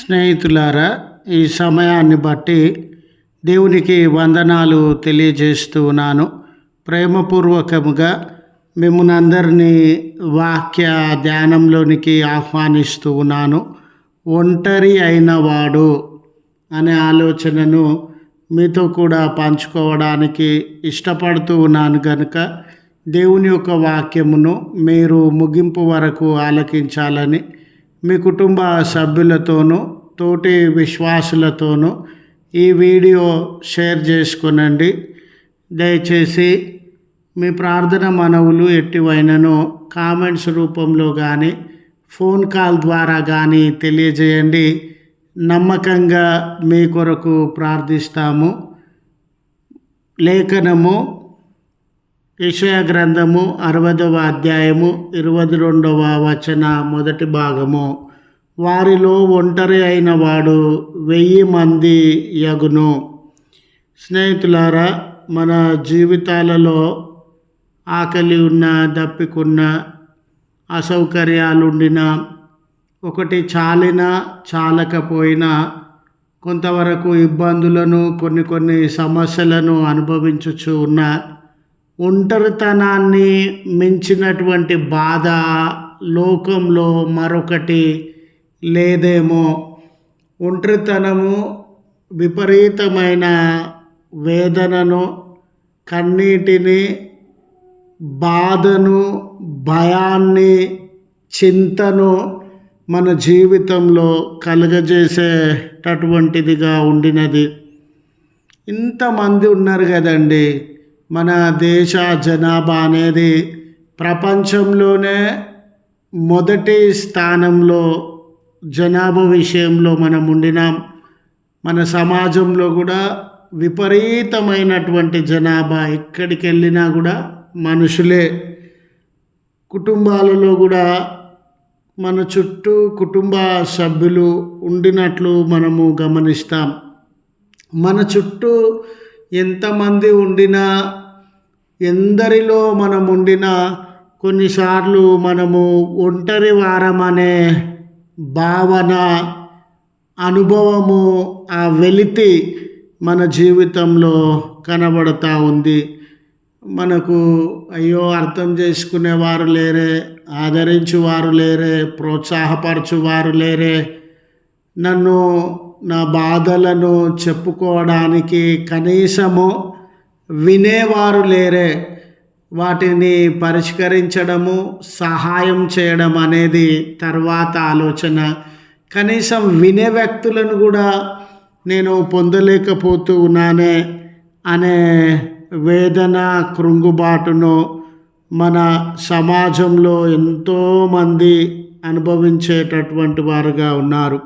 స్నేహితులారా, ఈ సమయాన్ని బట్టి దేవునికి వందనాలు తెలియజేస్తూ ఉన్నాను. ప్రేమపూర్వకముగా మిమ్మల్ని అందరినీ వాక్య ధ్యానంలోనికి ఆహ్వానిస్తూ ఉన్నాను. ఒంటరి అయినవాడు అనే ఆలోచనను మీతో కూడా పంచుకోవడానికి ఇష్టపడుతూ ఉన్నాను కనుక దేవుని యొక్క వాక్యమును మీరు ముగింపు వరకు ఆలకించాలని మీ కుటుంబ సభ్యులతోనూ తోటి విశ్వాసులతోనూ ఈ వీడియో షేర్ చేసుకొనండి. దయచేసి మీ ప్రార్థన మనవులు ఎట్టివైనను కామెంట్స్ రూపంలో కానీ ఫోన్ కాల్ ద్వారా కానీ తెలియజేయండి. నమ్మకంగా మీ కొరకు ప్రార్థిస్తాము. లేఖనము యెషయా గ్రంథము 60వ అధ్యాయము 22వ వచన మొదటి భాగము. వారిలో ఒంటరి అయిన వాడు 1000 మంది యగును. స్నేహితులారా, మన జీవితాలలో ఆకలి ఉన్న, దప్పికున్న, అసౌకర్యాలుండిన, ఒకటి చాలినా చాలకపోయినా కొంతవరకు ఇబ్బందులను కొన్ని సమస్యలను అనుభవించుచు ఉన్న, ఒంటరితనాన్ని మించినటువంటి బాధ లోకంలో మరొకటి లేదేమో. ఒంటరితనము విపరీతమైన వేదనను, కన్నీటిని, బాధను, భయాన్ని, చింతను మన జీవితంలో కలుగజేసేటటువంటిదిగా ఉండినది. ఇంతమంది ఉన్నారు కదండి. మన దేశ జనాభా అనేది ప్రపంచంలోనే మొదటి స్థానంలో జనాభా విషయంలో మనం ఉండినాం. మన సమాజంలో కూడా విపరీతమైనటువంటి జనాభా, ఎక్కడికి వెళ్ళినా కూడా మనుషులే. కుటుంబాలలో కూడా మన చుట్టూ కుటుంబ సభ్యులు ఉండినట్లు మనము గమనిస్తాం. మన చుట్టూ ఎంతమంది ఉండినా, ఎందరిలో మనం ఉండినా కొన్నిసార్లు మనము ఒంటరి వారమనే భావన, అనుభవము, ఆ వెలితి మన జీవితంలో కనబడుతూ ఉంది. మనకు అయ్యో అర్థం చేసుకునేవారు లేరే, ఆదరించువారు లేరే, ప్రోత్సాహపరచువారు లేరే, నన్ను నా బాధలను చెప్పుకోవడానికి కనీసము వినేవారు లేరే, వాటిని పరిష్కరించడము, సహాయం చేయడం అనేది తర్వాత ఆలోచన. కనీసం వినే వ్యక్తులను కూడా నేను పొందలేకపోతూ ఉన్నానే అనే వేదన, కృంగుబాటును మన సమాజంలో ఎంతోమంది అనుభవించేటటువంటి వారుగా ఉన్నారు.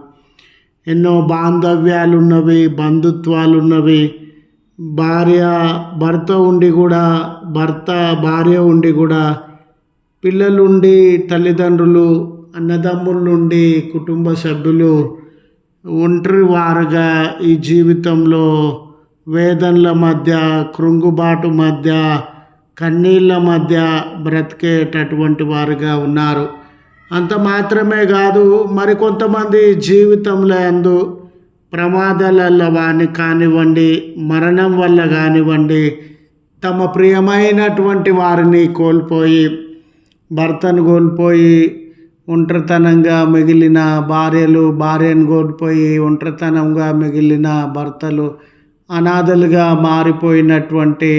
ఎన్నో బాంధవ్యాలు ఉన్నవి, బంధుత్వాలు ఉన్నవి. భర్త ఉండి కూడా, భార్య ఉండి కూడా, పిల్లలుండి, తల్లిదండ్రులు, అన్నదమ్ముల నుండి కుటుంబ సభ్యులు ఒంటరి వారుగా ఈ జీవితంలో వేదనల మధ్య, కృంగుబాటు మధ్య, కన్నీళ్ళ మధ్య బ్రతికేటటువంటి వారుగా ఉన్నారు. అంత మాత్రమే కాదు, మరికొంతమంది జీవితంలో యందు ప్రమాదాల వాని కానివ్వండి, మరణం వల్ల కానివ్వండి, తమ ప్రియమైనటువంటి వారిని కోల్పోయి, భర్తను కోల్పోయి ఒంటరితనంగా మిగిలిన భార్యలు, భార్యను కోల్పోయి ఒంటరితనంగా మిగిలిన భర్తలు, అనాథలుగా మారిపోయినటువంటి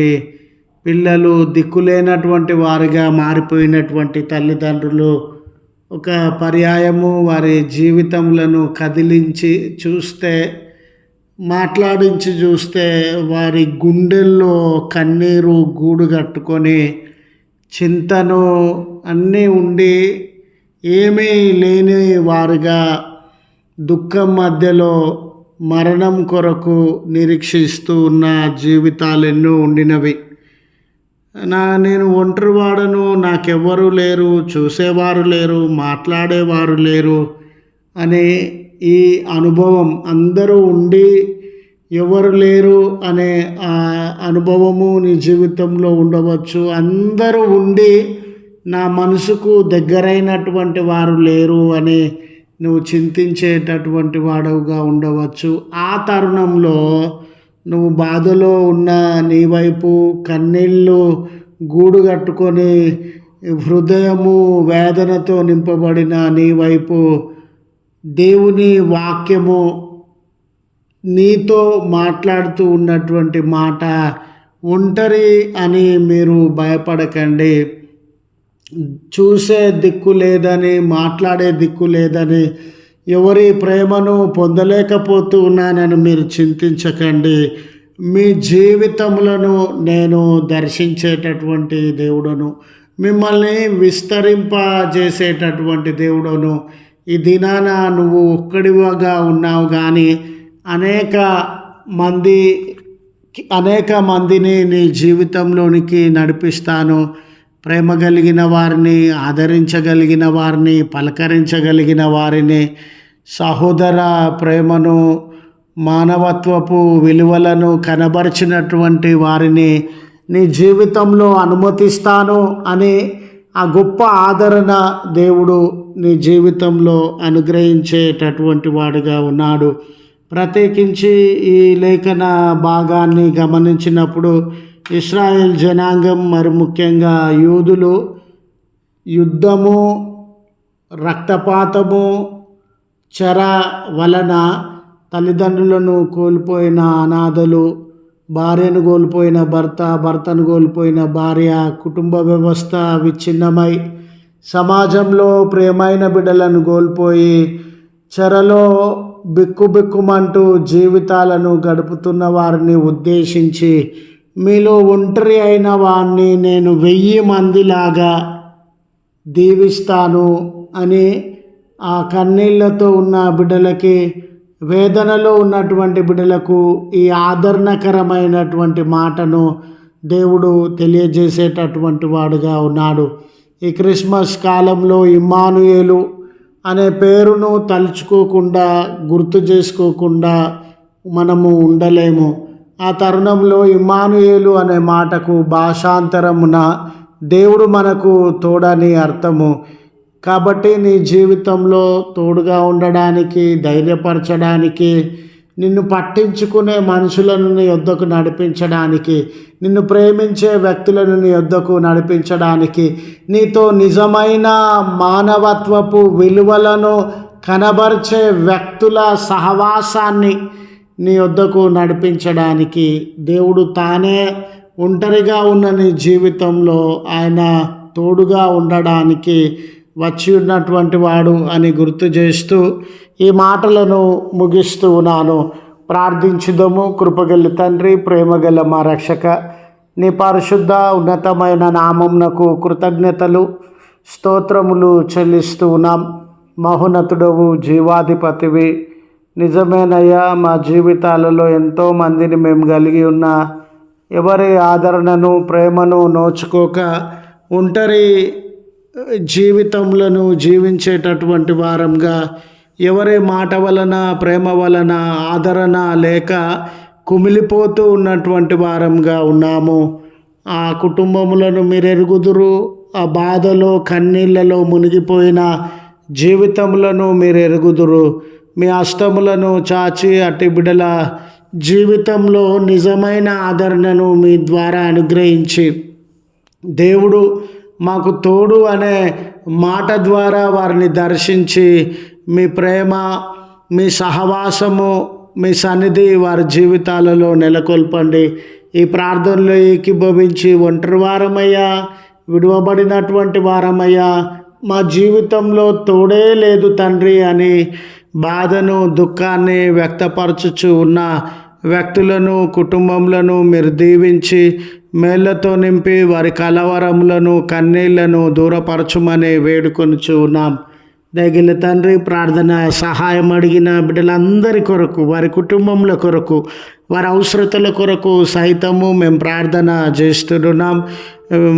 పిల్లలు, దిక్కులేనటువంటి వారిగా మారిపోయినటువంటి తల్లిదండ్రులు, ఒక పర్యాయము వారి జీవితములను కదిలించి చూస్తే, మాట్లాడించి చూస్తే, వారి గుండెల్లో కన్నీరు గూడు కట్టుకొని, చింతను అన్నీ ఉండి ఏమీ లేని వారుగా దుఃఖం మధ్యలో మరణం కొరకు నిరీక్షిస్తూ ఉన్న జీవితాలు ఎన్నో ఉండినవి. నేను ఒంటరివాడను, నాకెవ్వరూ లేరు, చూసేవారు లేరు, మాట్లాడేవారు లేరు అనే ఈ అనుభవం, అందరూ ఉండి ఎవరు లేరు అనే ఆ అనుభవము నీ జీవితంలో ఉండవచ్చు. అందరూ ఉండి నా మనసుకు దగ్గరైనటువంటి వారు లేరు అనే నువ్వు చింతించేటటువంటి వాడవుగా ఉండవచ్చు. ఆ తరుణంలో నువ్వు బాధలో ఉన్న నీ వైపు కన్నీళ్ళు గూడు కట్టుకొని హృదయము వేదనతో నింపబడిన నీ వైపు దేవుని వాక్యము నీతో మాట్లాడుతూ ఉన్నటువంటి మాట, ఒంటరి అని మీరు భయపడకండి, చూసే దిక్కు లేదని, మాట్లాడే దిక్కు లేదని, ఎవరి ప్రేమను పొందలేకపోతూ ఉన్నానని మీరు చింతించకండి. మీ జీవితములను నేను దర్శించేటటువంటి దేవుడను, మిమ్మల్ని విస్తరింపజేసేటటువంటి దేవుడను. ఈ దినాన నువ్వు ఒక్కడిగా ఉన్నావు, కానీ అనేక మందిని నీ జీవితంలోనికి నడిపిస్తాను. ప్రేమ కలిగిన వారిని, ఆదరించగలిగిన వారిని, పలకరించగలిగిన వారిని, సహోదర ప్రేమను, మానవత్వపు విలువలను కనబరిచినటువంటి వారిని నీ జీవితంలో అనుమతిస్తాను అని ఆ గొప్ప ఆదరణ దేవుడు నీ జీవితంలో అనుగ్రహించేటటువంటి వాడుగా ఉన్నాడు. ప్రత్యేకించి ఈ లేఖన భాగాన్ని గమనించినప్పుడు ఇశ్రాయేల్ జనాంగం, మరి ముఖ్యంగా యూదులు, యుద్ధము, రక్తపాతము, చెర వలన తల్లిదండ్రులను కోల్పోయిన అనాథలు, భార్యను కోల్పోయిన భర్త, భర్తను కోల్పోయిన భార్య, కుటుంబ వ్యవస్థ విచ్ఛిన్నమై సమాజంలో ప్రియమైన బిడ్డలను కోల్పోయి చెరలో బిక్కుబిక్కుమంటూ జీవితాలను గడుపుతున్న వారిని ఉద్దేశించి, మీలో ఒంటరి అయిన వారిని నేను 1000 మందిలాగా దీవిస్తాను అని ఆ కన్నీళ్లతో ఉన్న బిడ్డలకి, వేదనలో ఉన్నటువంటి బిడ్డలకు ఈ ఆదరణకరమైనటువంటి మాటను దేవుడు తెలియజేసేటటువంటి వాడుగా ఉన్నాడు. ఈ క్రిస్మస్ కాలంలో ఇమ్మానుయేలు అనే పేరును తలుచుకోకుండా, గుర్తు చేసుకోకుండా మనము ఉండలేము. ఆ తరుణంలో ఇమ్మానుయేలు అనే మాటకు భాషాంతరమున దేవుడు మనకు తోడని అర్థము. కాబట్టి నీ జీవితంలో తోడుగా ఉండడానికి, ధైర్యపరచడానికి, నిన్ను పట్టించుకునే మనుషులను నీ యొద్దకు నడిపించడానికి, నిన్ను ప్రేమించే వ్యక్తులను నీ యొద్దకు నడిపించడానికి, నీతో నిజమైన మానవత్వపు విలువలను కనబరిచే వ్యక్తుల సహవాసాన్ని నీ యొద్దకు నడిపించడానికి దేవుడు తానే ఒంటరిగా ఉన్న నీ జీవితంలో ఆయన తోడుగా ఉండడానికి వచ్చి ఉన్నటువంటి వాడు అని గుర్తు చేస్తూ ఈ మాటలను ముగిస్తూ ఉన్నాను. ప్రార్థించుదము. కృపగల తండ్రి, ప్రేమగల మా రక్షక, నీ పరిశుద్ధ ఉన్నతమైన నామమునకు కృతజ్ఞతలు, స్తోత్రములు చెల్లిస్తూ ఉన్నాం. మహోన్నతుడవు, జీవాధిపతివి, నిజమేనయ్యా. మా జీవితాలలో ఎంతోమందిని మేము కలిగి ఉన్నా ఎవరి ఆదరణను, ప్రేమను నోచుకోక ఒంటరి జీవితములను జీవించేటటువంటి వారంగా, ఎవరి మాట వలన, ప్రేమ వలన, ఆదరణ లేక కుమిలిపోతూ ఉన్నటువంటి వారంగా ఉన్నాము. ఆ కుటుంబములను మీరు ఎరుగుదురు. ఆ బాధలో, కన్నీళ్లలో మునిగిపోయిన జీవితములను మీరు ఎరుగుదురు. మీ హస్తములను చాచి అట్టి బిడ్డల జీవితంలో నిజమైన ఆదరణను మీ ద్వారా అనుగ్రహించి, దేవుడు మాకు తోడు అనే మాట ద్వారా వారిని దర్శించి, మీ ప్రేమ, మీ సహవాసము, మీ సన్నిధి వారి జీవితాలలో నెలకొల్పండి. ఈ ప్రార్థనలో ఏకీభవించి, ఒంటరి వారమయ్యా, విడువబడినటువంటి వారమయ్యా, మా జీవితంలో తోడే లేదు తండ్రి అని బాధను, దుఃఖాన్ని వ్యక్తపరచుచు ఉన్న వ్యక్తులను, కుటుంబములను మీరు దీవించి మేళ్లతో నింపి వారి కలవరములను, కన్నీళ్లను దూరపరచుమని వేడుకొనుచు ఉన్నాం. దయగల తండ్రి, ప్రార్థన సహాయం అడిగిన బిడ్డలందరి కొరకు, వారి కుటుంబముల కొరకు, వారి అవసరతల కొరకు సైతము మేము ప్రార్థన చేస్తున్నాం.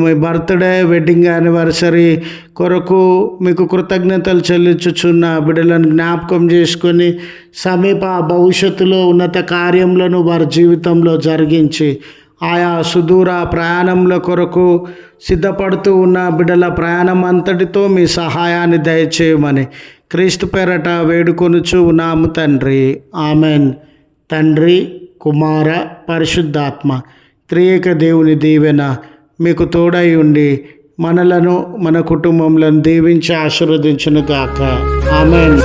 మీ బర్త్డే, వెడ్డింగ్ యానివర్సరీ కొరకు మీకు కృతజ్ఞతలు చెల్లించుచున్న బిడ్డలను జ్ఞాపకం చేసుకొని సమీప భవిష్యత్తులో ఉన్నత కార్యములను వారి జీవితంలో జరిగించి, ఆయా సుదూర ప్రయాణముల కొరకు సిద్ధపడుతూ ఉన్న బిడ్డల ప్రయాణం అంతటితో మీ సహాయాన్ని దయచేయమని, క్రీస్తు పేరట వేడుకొనుచు ఉన్నాము తండ్రి. ఆమెన్. తండ్రి, కుమార, పరిశుద్ధాత్మ త్రియేక దేవుని దీవెన మీకు తోడై ఉండి మనలను మన కుటుంబములను దీవించి ఆశీర్వదించును గాక. ఆమెన్.